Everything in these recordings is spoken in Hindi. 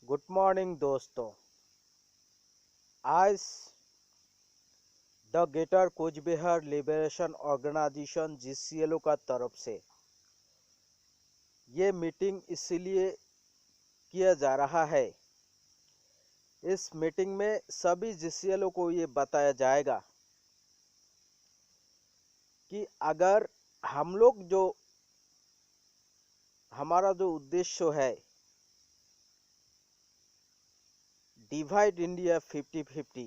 गुड मॉर्निंग दोस्तों। आज the greater Cooch Behar liberation organisation GCLO का तरफ से ये मीटिंग इसलिए किया जा रहा है। इस मीटिंग में सभी जीसीएलओ को ये बताया जाएगा कि अगर हम लोग हमारा जो उद्देश्य है डिवाइड इंडिया 50-50,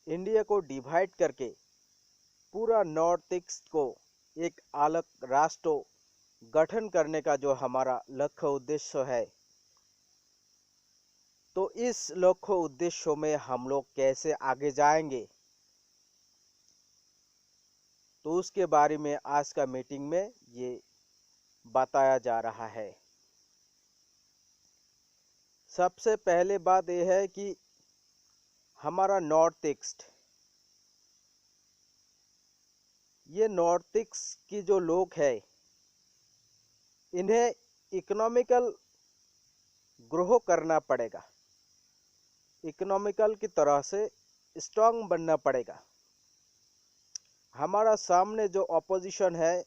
इंडिया को डिवाइड करके पूरा नॉर्थ ईस्ट को एक अलग राष्ट्र गठन करने का जो हमारा लक्ष्य उद्देश्य है, तो इस लक्ष्य उद्देश्यों में हम लोग कैसे आगे जाएंगे, तो उसके बारे में आज का मीटिंग में ये बताया जा रहा है। सबसे पहले बात यह है कि हमारा नॉर्थ ईस्ट, ये नॉर्थ ईस्ट की जो लोग हैं इन्हें इकोनॉमिकल ग्रो करना पड़ेगा, इकोनॉमिकल की तरह से स्ट्रांग बनना पड़ेगा। हमारा सामने जो ऑपोजिशन है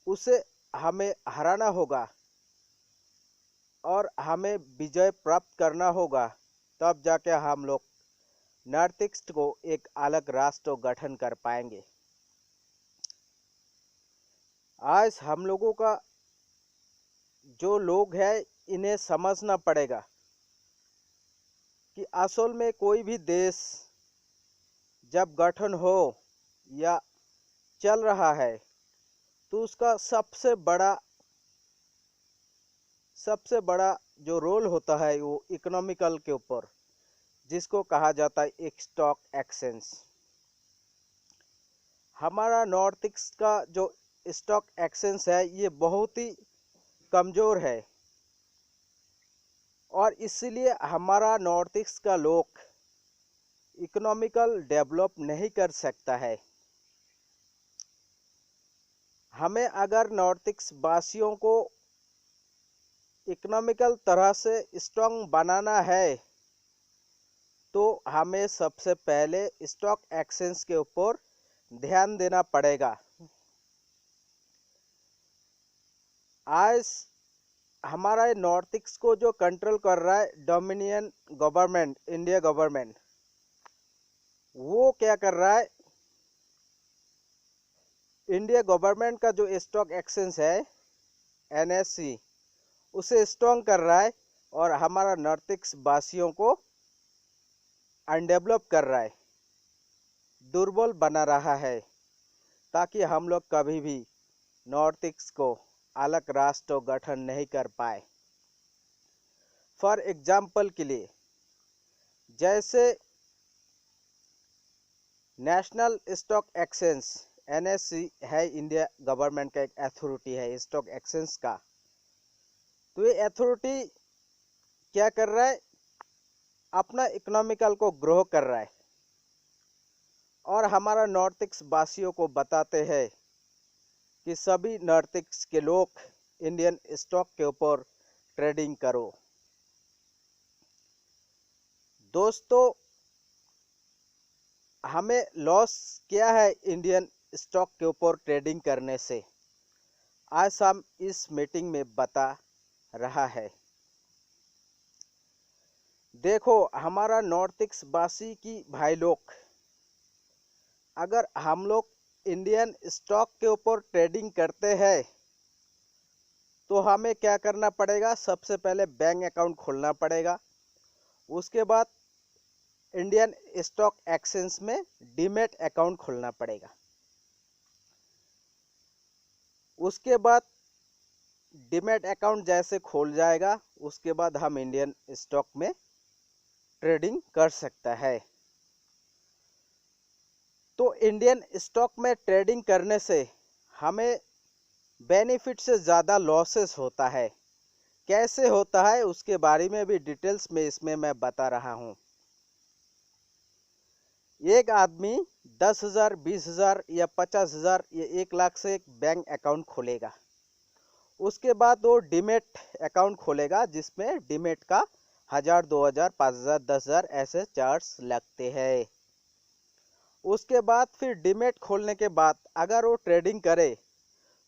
उसे हमें हराना होगा और हमें विजय प्राप्त करना होगा, तब जाके हम लोग नॉर्थ ईस्ट को एक अलग राष्ट्र गठन कर पाएंगे। आज हम लोगों का जो लोग हैं इन्हें समझना पड़ेगा कि असल में कोई भी देश जब गठन हो या चल रहा है तो उसका सबसे बड़ा जो रोल होता है वो इकोनॉमिकल के ऊपर, जिसको कहा जाता है एक स्टॉक एक्सचेंज। हमारा नॉर्थ ईस्ट का जो स्टॉक एक्सचेंज है ये बहुत ही कमज़ोर है और इसलिए हमारा नॉर्थ ईस्ट का लोग इकोनॉमिकल डेवलप नहीं कर सकता है। हमें अगर नॉर्थ ईस्ट वासियों को इकोनॉमिकल तरह से स्ट्रांग बनाना है तो हमें सबसे पहले स्टॉक एक्सचेंज के ऊपर ध्यान देना पड़ेगा। आज हमारा नॉर्थ ईस्ट को जो कंट्रोल कर रहा है डोमिनियन गवर्नमेंट, इंडिया गवर्नमेंट, वो क्या कर रहा है, इंडिया गवर्नमेंट का जो स्टॉक एक्सचेंज है एनएससी उसे स्ट्रांग कर रहा है और हमारा नॉर्थ ईस्ट वासियों को अनडेवलप कर रहा है, दुर्बल बना रहा है, ताकि हम लोग कभी भी नॉर्थ ईस्ट को अलग राष्ट्र गठन नहीं कर पाए। फॉर एग्जाम्पल के लिए, जैसे नेशनल स्टॉक एक्सचेंज एनएससी है, इंडिया गवर्नमेंट का एक अथॉरिटी है स्टॉक एक्सचेंज का, तो ये अथॉरिटी क्या कर रहा है, अपना इकोनॉमिकल को ग्रो कर रहा है और हमारा नॉर्थ ईस्ट वासियों को बताते हैं कि सभी नॉर्थ ईस्ट के लोग इंडियन स्टॉक के ऊपर ट्रेडिंग करो। दोस्तों, हमें लॉस क्या है इंडियन स्टॉक के ऊपर ट्रेडिंग करने से, आज हम इस मीटिंग में बता रहा है। देखो, हमारा नॉर्थ ईस्ट वासी की भाई लोग, अगर हम लोग इंडियन स्टॉक के ऊपर ट्रेडिंग करते हैं तो हमें क्या करना पड़ेगा, सबसे पहले बैंक अकाउंट खोलना पड़ेगा। उसके बाद इंडियन स्टॉक एक्सचेंज में डीमैट अकाउंट खोलना पड़ेगा। उसके बाद डीमैट अकाउंट जैसे खोल जाएगा उसके बाद हम इंडियन स्टॉक में ट्रेडिंग कर सकता है। तो इंडियन स्टॉक में ट्रेडिंग करने से हमें बेनिफिट से ज़्यादा लॉसेस होता है। कैसे होता है उसके बारे में भी डिटेल्स में इसमें मैं बता रहा हूँ। एक आदमी 10,000, 20,000 या 50,000 या 1 लाख से एक बैंक अकाउंट खोलेगा। उसके बाद वो डीमेट अकाउंट खोलेगा, जिसमें डीमेट का 1000, 2000, 5000, 10,000 ऐसे चार्ज लगते हैं। उसके बाद फिर डीमेट खोलने के बाद अगर वो ट्रेडिंग करे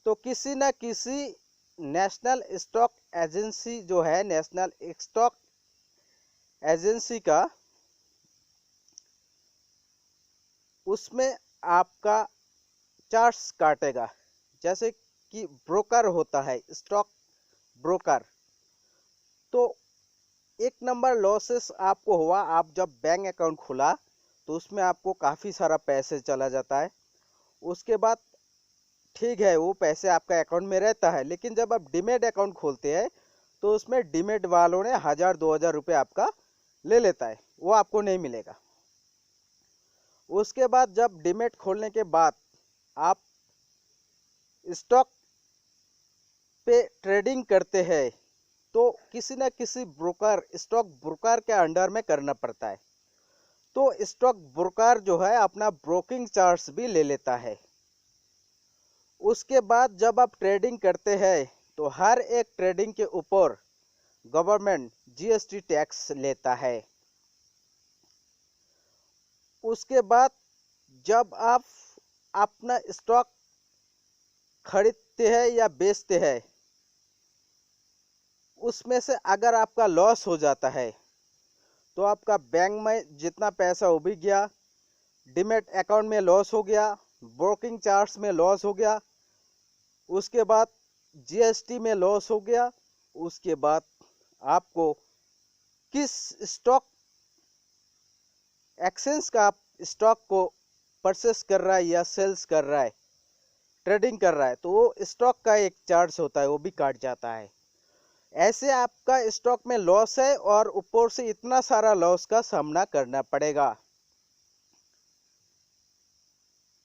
तो किसी न किसी नेशनल स्टॉक एजेंसी जो है, नेशनल स्टॉक एजेंसी का, उसमें आपका चार्ज काटेगा। जैसे कि ब्रोकर होता है, स्टॉक ब्रोकर, तो 1 नंबर लॉसेस आपको हुआ। आप जब बैंक अकाउंट खुला तो उसमें आपको काफ़ी सारा पैसे चला जाता है। उसके बाद ठीक है, वो पैसे आपका अकाउंट में रहता है, लेकिन जब आप डीमेट अकाउंट खोलते हैं तो उसमें डीमेट वालों ने 1000, 2000 रुपये आपका ले लेता है, वो आपको नहीं मिलेगा। उसके बाद जब डीमेट खोलने के बाद आप स्टॉक पे ट्रेडिंग करते हैं तो किसी न किसी ब्रोकर, स्टॉक ब्रोकर के अंडर में करना पड़ता है। तो स्टॉक ब्रोकर जो है अपना ब्रोकिंग चार्ज भी ले लेता है। उसके बाद जब आप ट्रेडिंग करते हैं तो हर एक ट्रेडिंग के ऊपर गवर्नमेंट जीएसटी टैक्स लेता है। उसके बाद जब आप अपना स्टॉक खरीदते हैं या बेचते हैं, उसमें से अगर आपका लॉस हो जाता है तो आपका बैंक में जितना पैसा वो भी गया, डीमेट अकाउंट में लॉस हो गया, ब्रोकिंग चार्ज में लॉस हो गया, उसके बाद जीएसटी में लॉस हो गया। उसके बाद आपको किस स्टॉक एक्सचेंज का आप स्टॉक को परचेस कर रहा है या सेल्स कर रहा है, ट्रेडिंग कर रहा है, तो वो स्टॉक का एक चार्ज होता है, वो भी काट जाता है। ऐसे आपका स्टॉक में लॉस है और ऊपर से इतना सारा लॉस का सामना करना पड़ेगा।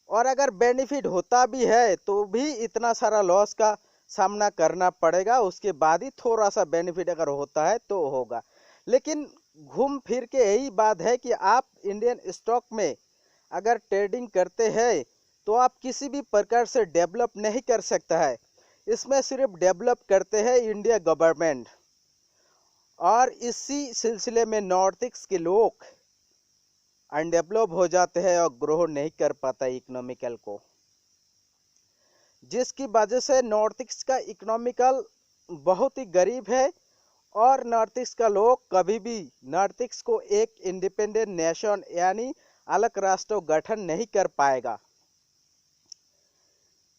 और अगर बेनिफिट होता भी है तो भी इतना सारा लॉस का सामना करना पड़ेगा, उसके बाद ही थोड़ा सा बेनिफिट अगर होता है तो होगा। लेकिन घूम फिर के यही बात है कि आप इंडियन स्टॉक में अगर ट्रेडिंग करते हैं तो आप किसी भी प्रकार से डेवलप नहीं कर सकता है। इसमें सिर्फ डेवलप करते हैं इंडिया गवर्नमेंट, और इसी सिलसिले में नॉर्थ ईस्ट के लोग अनडेवलप हो जाते हैं और ग्रो नहीं कर पाता इकोनॉमिकल को, जिसकी वजह से नॉर्थ ईस्ट का इकोनॉमिकल बहुत ही गरीब है। और नॉर्थ ईस्ट का लोग कभी भी नॉर्थ ईस्ट को एक इंडिपेंडेंट नेशन यानी अलग राष्ट्र गठन नहीं कर पाएगा।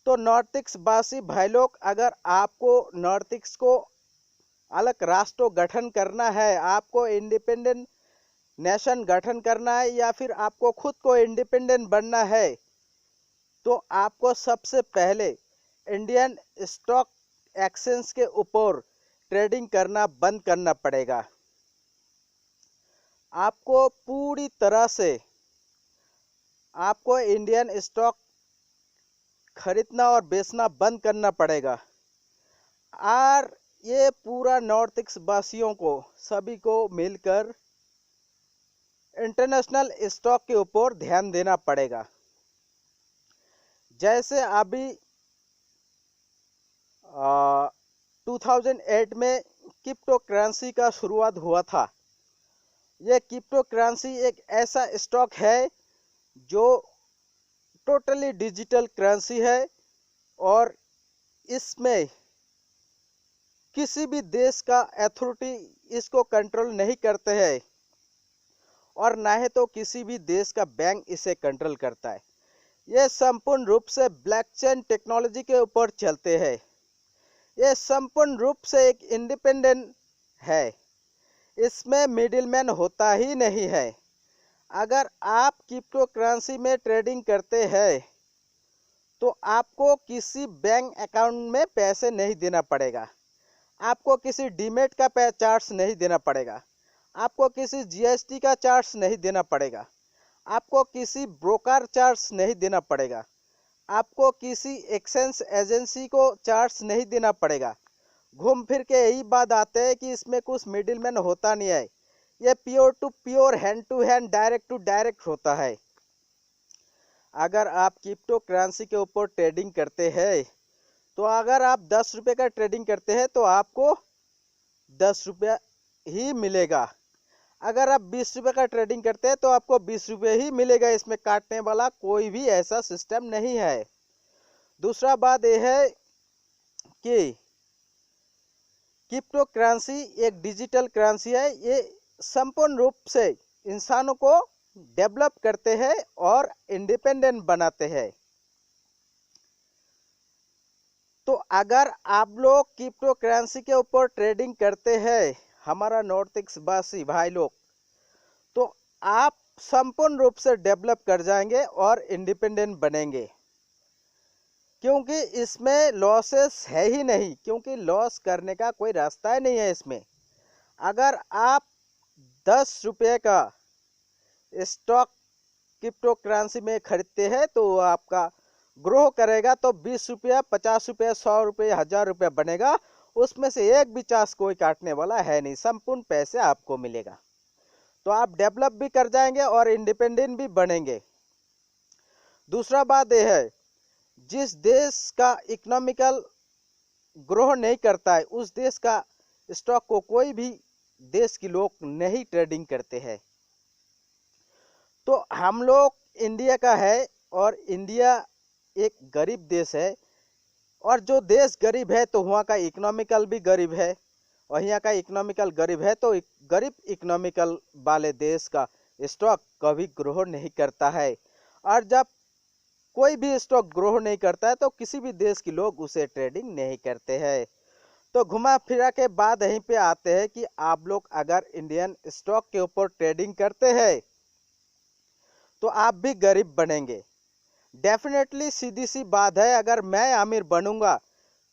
तो नॉर्थ ईस्ट वासी भाई लोग, अगर आपको नॉर्थ ईस्ट को अलग राष्ट्र गठन करना है, आपको इंडिपेंडेंट नेशन गठन करना है, या फिर आपको खुद को इंडिपेंडेंट बनना है, तो आपको सबसे पहले इंडियन स्टॉक एक्सचेंज के ऊपर ट्रेडिंग करना बंद करना पड़ेगा। आपको पूरी तरह से आपको इंडियन स्टॉक खरीदना और बेचना बंद करना पड़ेगा। और ये पूरा नॉर्थ ईस्ट वासियों को, सभी को मिलकर इंटरनेशनल स्टॉक के ऊपर ध्यान देना पड़ेगा। जैसे अभी 2008 में क्रिप्टो करेंसी का शुरुआत हुआ था। ये क्रिप्टो करेंसी एक ऐसा स्टॉक है जो टोटली डिजिटल करेंसी है, और इसमें किसी भी देश का अथॉरिटी इसको कंट्रोल नहीं करते हैं, और ना ही तो किसी भी देश का बैंक इसे कंट्रोल करता है। ये संपूर्ण रूप से ब्लॉकचेन टेक्नोलॉजी के ऊपर चलते हैं। ये संपूर्ण रूप से एक इंडिपेंडेंट है, इसमें मिडिलमैन होता ही नहीं है। अगर आप क्रिप्टो करेंसी में ट्रेडिंग करते हैं तो आपको किसी बैंक अकाउंट में पैसे नहीं देना पड़ेगा, आपको किसी डीमेट का चार्ज नहीं देना पड़ेगा, आपको किसी जीएसटी का चार्ज नहीं देना पड़ेगा, आपको किसी ब्रोकर चार्ज नहीं देना पड़ेगा, आपको किसी एक्सचेंज एजेंसी को चार्ज नहीं देना पड़ेगा। घूम फिर के यही बात आते हैं कि इसमें कुछ मिडिलमैन होता नहीं है। ये pure to pure, hand to hand, direct to direct होता है। अगर आप क्रिप्टो करेंसी के ऊपर ट्रेडिंग करते हैं तो अगर आप 10 रुपये का ट्रेडिंग करते हैं तो आपको 10 रुपया ही मिलेगा। अगर आप 20 रुपये का ट्रेडिंग करते हैं तो आपको 20 रुपये ही मिलेगा। इसमें काटने वाला कोई भी ऐसा सिस्टम नहीं है। दूसरा बात यह है कि क्रिप्टो करेंसी एक डिजिटल करेंसी है। ये संपूर्ण रूप से इंसानों को डेवलप करते हैं और इंडिपेंडेंट बनाते हैं। तो अगर आप लोग क्रिप्टो करेंसी के ऊपर ट्रेडिंग करते हैं, हमारा नॉर्थ ईस्ट वासी भाई लोग, तो आप संपूर्ण रूप से डेवलप कर जाएंगे और इंडिपेंडेंट बनेंगे, क्योंकि इसमें लॉसेस है ही नहीं, क्योंकि लॉस करने का कोई रास्ता ही नहीं है इसमें। अगर आप 10 रुपये का स्टॉक क्रिप्टो करेंसी में खरीदते हैं तो आपका ग्रो करेगा तो 20 रुपया, 50 रुपया, 100 रुपये, 1000 रुपया बनेगा। उसमें से एक भी चांस कोई काटने वाला है नहीं, संपूर्ण पैसे आपको मिलेगा। तो आप डेवलप भी कर जाएंगे और इंडिपेंडेंट भी बनेंगे। दूसरा बात यह है, जिस देश का इकोनॉमिकल ग्रो नहीं करता है उस देश का स्टॉक को कोई भी देश के लोग नहीं ट्रेडिंग करते हैं। तो हम लोग इंडिया का है और इंडिया एक गरीब देश है, और जो देश गरीब है तो वहाँ का इकोनॉमिकल भी गरीब है, और यहाँ का इकोनॉमिकल गरीब है तो गरीब इकोनॉमिकल वाले देश का स्टॉक कभी ग्रो नहीं करता है। और जब कोई भी स्टॉक ग्रो नहीं करता है तो किसी भी देश के लोग उसे ट्रेडिंग नहीं करते हैं। तो घुमा फिरा के बाद यहीं पे आते हैं कि आप लोग अगर इंडियन स्टॉक के ऊपर ट्रेडिंग करते हैं तो आप भी गरीब बनेंगे। डेफिनेटली सीधी सी बात है, अगर मैं अमीर बनूंगा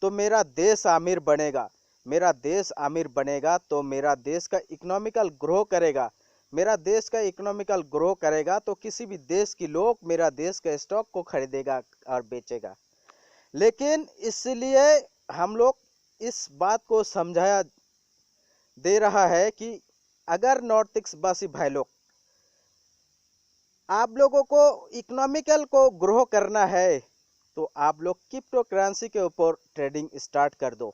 तो मेरा देश अमीर बनेगा, मेरा देश अमीर बनेगा तो मेरा देश का इकोनॉमिकल ग्रो करेगा, मेरा देश का इकोनॉमिकल ग्रो करेगा तो किसी भी देश के लोग मेरा देश का स्टॉक को खरीदेगा और बेचेगा। लेकिन इसलिए हम लोग इस बात को समझाया दे रहा है कि अगर नॉर्थ ईस्ट वासी भाई लोग, आप लोगों को इकोनॉमिकल को ग्रो करना है तो आप लोग क्रिप्टो करेंसी के ऊपर ट्रेडिंग स्टार्ट कर दो।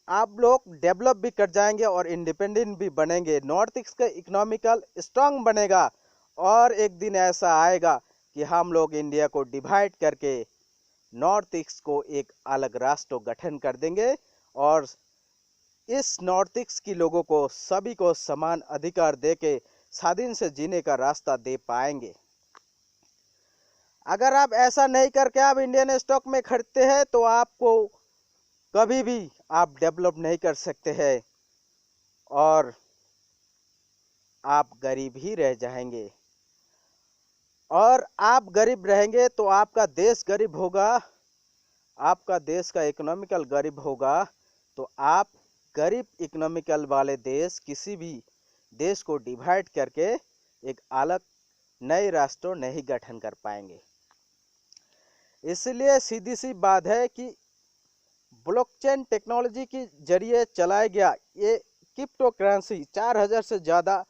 आप लोग डेवलप भी कर जाएंगे और इंडिपेंडेंट भी बनेंगे। नॉर्थ ईस्ट का इकोनॉमिकल स्ट्रांग बनेगा और एक दिन ऐसा आएगा कि हम लोग इंडिया को डिवाइड करके नॉर्थ ईस्ट को एक अलग राष्ट्र गठन कर देंगे और इस नॉर्थ ईस्ट के लोगों को सभी को समान अधिकार देके स्वाधीन से जीने का रास्ता दे पाएंगे। अगर आप ऐसा नहीं करके आप इंडियन स्टॉक में खरीदते हैं तो आपको कभी भी आप डेवलप नहीं कर सकते हैं और आप गरीब ही रह जाएंगे। और आप गरीब रहेंगे तो आपका देश गरीब होगा, आपका देश का इकोनॉमिकल गरीब होगा, तो आप गरीब इकोनॉमिकल वाले देश किसी भी देश को डिवाइड करके एक अलग नए राष्ट्र नहीं गठन कर पाएंगे। इसलिए सीधी सी बात है कि ब्लॉकचेन टेक्नोलॉजी के जरिए चलाया गया ये क्रिप्टो करेंसी 4000 से ज़्यादा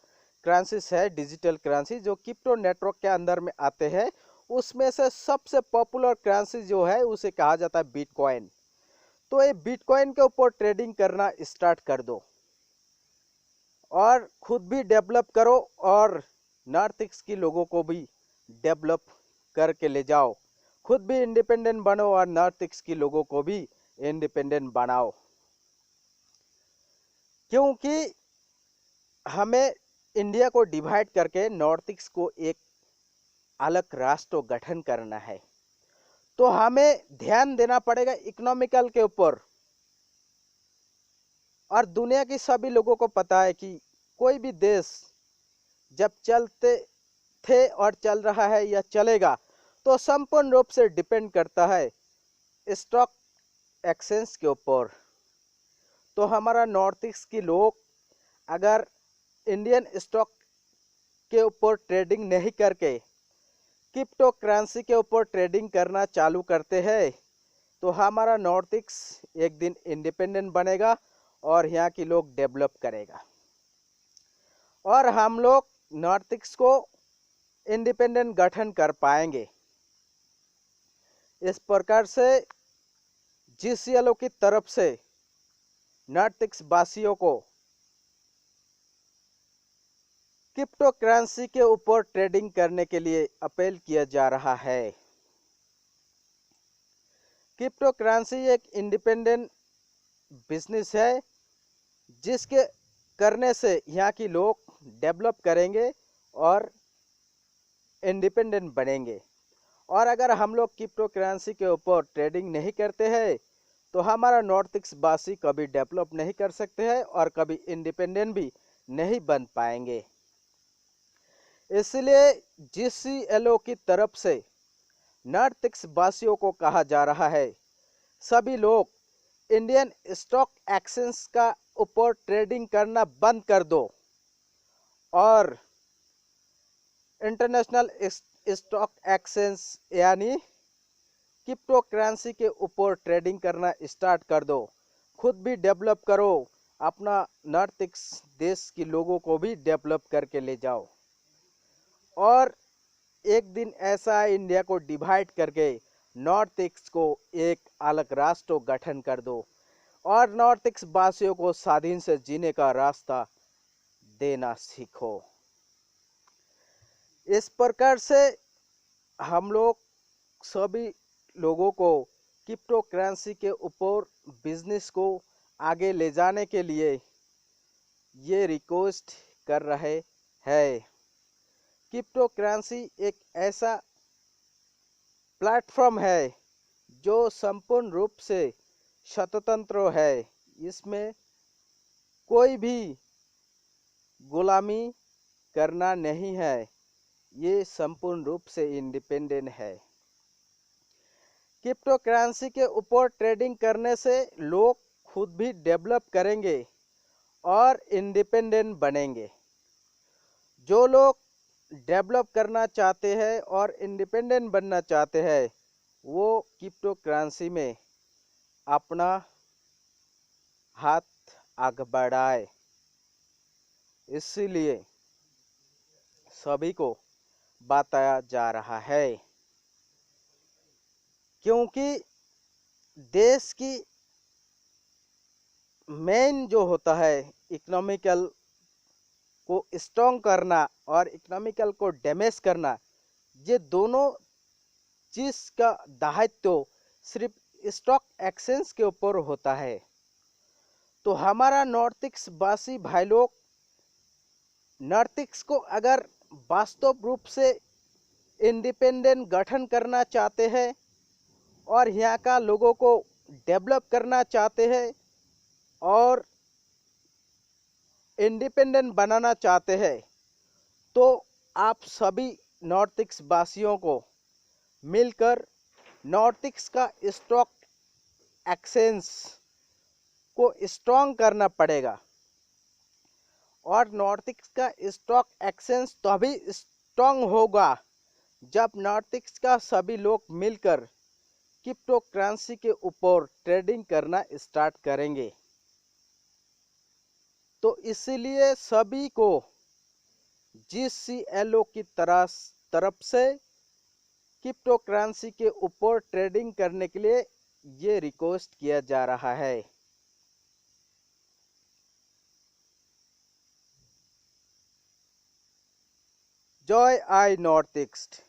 करेंसीज है, डिजिटल करेंसी जो क्रिप्टो नेटवर्क के अंदर में आते हैं। उसमें से सबसे पॉपुलर करेंसी जो है उसे कहा जाता है बिटकॉइन। तो ये बिटकॉइन के ऊपर ट्रेडिंग करना स्टार्ट कर दो और खुद भी डेवलप करो और नॉर्थ ईस्ट के लोगों को भी डेवलप करके ले जाओ। खुद भी इंडिपेंडेंट बनो और नॉर्थ ईस्ट के लोगों को भी इंडिपेंडेंट बनाओ, क्योंकि हमें इंडिया को डिवाइड करके नॉर्थ ईस्ट को एक अलग राष्ट्र गठन करना है। तो हमें ध्यान देना पड़ेगा इकोनॉमिकल के ऊपर। और दुनिया की सभी लोगों को पता है कि कोई भी देश जब चलते थे और चल रहा है या चलेगा तो संपूर्ण रूप से डिपेंड करता है स्टॉक एक्सचेंज के ऊपर। तो हमारा नॉर्थ ईस्ट के लोग अगर इंडियन स्टॉक के ऊपर ट्रेडिंग नहीं करके क्रिप्टो करेंसी के ऊपर ट्रेडिंग करना चालू करते हैं तो हमारा नॉर्थ ईस्ट एक दिन इंडिपेंडेंट बनेगा और यहाँ के लोग डेवलप करेगा और हम लोग नॉर्थ ईस्ट को इंडिपेंडेंट गठन कर पाएंगे। इस प्रकार से GCLO की तरफ से नॉर्थिक्स वासियों को क्रिप्टो करेंसी के ऊपर ट्रेडिंग करने के लिए अपील किया जा रहा है। क्रिप्टो करेंसी एक इंडिपेंडेंट बिजनेस है जिसके करने से यहाँ की लोग डेवलप करेंगे और इंडिपेंडेंट बनेंगे। और अगर हम लोग क्रिप्टो करेंसी के ऊपर ट्रेडिंग नहीं करते हैं तो हमारा नॉर्थिक्स वासी कभी डेवलप नहीं कर सकते हैं और कभी इंडिपेंडेंट भी नहीं बन पाएंगे। इसलिए GCLO की तरफ से नॉर्थिक्स वासियों को कहा जा रहा है, सभी लोग इंडियन स्टॉक एक्सचेंज का ऊपर ट्रेडिंग करना बंद कर दो और इंटरनेशनल स्टॉक एक्सचेंज यानी क्रिप्टो करेंसी के ऊपर ट्रेडिंग करना स्टार्ट कर दो। खुद भी डेवलप करो, अपना नॉर्थिक्स देश के लोगों को भी डेवलप करके ले जाओ और एक दिन ऐसा इंडिया को डिवाइड करके नॉर्थ ईस्ट को एक अलग राष्ट्र गठन कर दो और नॉर्थ ईस्ट वासियों को स्वाधीन से जीने का रास्ता देना सीखो। इस प्रकार से हम लोग सभी लोगों को क्रिप्टो करेंसी के ऊपर बिजनेस को आगे ले जाने के लिए ये रिक्वेस्ट कर रहे हैं। क्रिप्टो करेंसी एक ऐसा प्लेटफॉर्म है जो संपूर्ण रूप से स्वतंत्र है। इसमें कोई भी गुलामी करना नहीं है, ये संपूर्ण रूप से इंडिपेंडेंट है। क्रिप्टो करेंसी के ऊपर ट्रेडिंग करने से लोग खुद भी डेवलप करेंगे और इंडिपेंडेंट बनेंगे। जो लोग डेवलप करना चाहते हैं और इंडिपेंडेंट बनना चाहते हैं वो क्रिप्टो करेंसी में अपना हाथ आगे बढ़ाए। इसीलिए सभी को बताया जा रहा है, क्योंकि देश की मेन जो होता है इकोनॉमिकल को स्ट्रॉन्ग करना और इकोनॉमिकल को डैमेज करना, ये दोनों चीज का दायित्व सिर्फ स्टॉक एक्सचेंज के ऊपर होता है। तो हमारा नॉर्थ ईस्ट वासी भाई लोग नॉर्थ ईस्ट को अगर वास्तव रूप से इंडिपेंडेंट गठन करना चाहते हैं और यहाँ का लोगों को डेवलप करना चाहते हैं और इंडिपेंडेंट बनाना चाहते हैं तो आप सभी नॉर्थ ईस्ट वासियों को मिलकर नॉर्थ ईस्ट का स्टॉक एक्सचेंज को स्ट्रॉन्ग करना पड़ेगा। और नॉर्थ ईस्ट का स्टॉक एक्सचेंज तभी स्ट्रॉन्ग होगा जब नॉर्थ ईस्ट का सभी लोग मिलकर क्रिप्टो करेंसी के ऊपर ट्रेडिंग करना स्टार्ट करेंगे। तो इसीलिए सभी को GCLO की तरफ से क्रिप्टो करेंसी के ऊपर ट्रेडिंग करने के लिए ये रिक्वेस्ट किया जा रहा है। जय आई नॉर्थ ईस्ट।